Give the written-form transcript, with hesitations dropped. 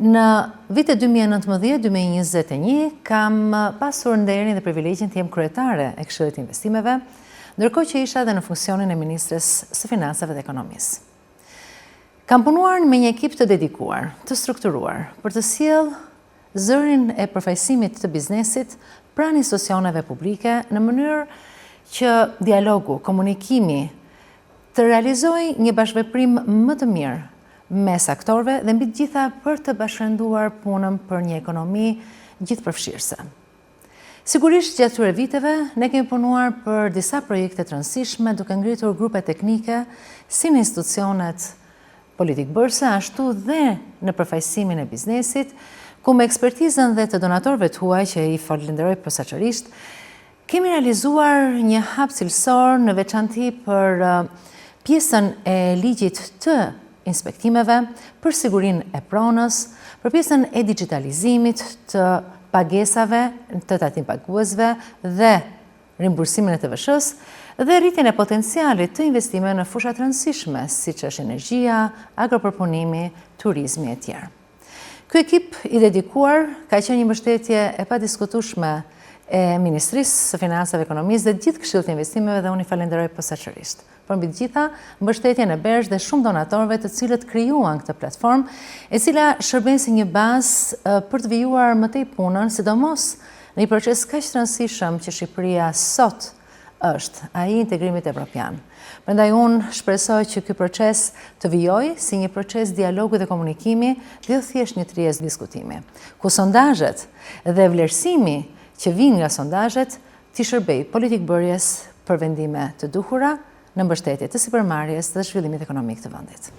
Në vitet 2019-2021 kam pasur nderin dhe privilegjin të jem kryetare e Këshillit të Investimeve, ndërkohë që isha edhe në funksionin e Ministres së Financave dhe Ekonomisë. Kam punuar me një ekip të dedikuar, të strukturuar, për të sjellë zërin e përfaqësimit të biznesit pranë institucioneve publike në mënyrë që dialogu, komunikimi të realizojë një bashkëveprim më të mirë mes aktorëve dhe mbi të gjitha për të bashkërenduar punën për një ekonomi gjithëpërfshirëse. Sigurisht gjatë këtyre viteve ne kemi punuar për disa projekte të rëndësishme duke ngritur grupe teknike si në institucionet politik bërse, ashtu dhe në përfaqësimin e biznesit, ku me ekspertizën dhe të donatorëve të huaj që i falenderoj posaçërisht, kemi realizuar një hap cilësor në veçanti për pjesën e ligjit të inspektimeve, për sigurinë e pronës, për pjesën e digitalizimit të pagesave të tatim paguesve dhe rimbursimin e TVSH-s dhe rritjen e potencialit të investimeve në fusha të rëndësishme, siç është energjia, agropërpunimi, turizmi e tjerë. Ky ekip i dedikuar ka qenë një mbështetje e padiskutueshme e Ministrisë së Financave dhe Ekonomisë dhe gjithë Këshillit të Investimeve dhe unë i falenderoj posaçërisht. Por mbi të gjitha, mbështetjen e BERSH dhe shumë donatorëve të cilët krijuan këtë platformë, e cila shërben si një bazë për të vijuar më tej punën, sidomos në një proces kaq të rëndësishëm që Shqipëria sot është, ai integrimit evropian. Prandaj unë shpresoj që ky proces të vijojë si një proces dialogu dhe komunikimi, dhe jo thjesht një trizë diskutimi, ku sondazhet dhe vlerësimi që vijnë nga sondazhet t'i shërbejë politikbërjes për vendime të duhura në mbështetje të sipërmarrjes dhe zhvillimit ekonomik të vendit.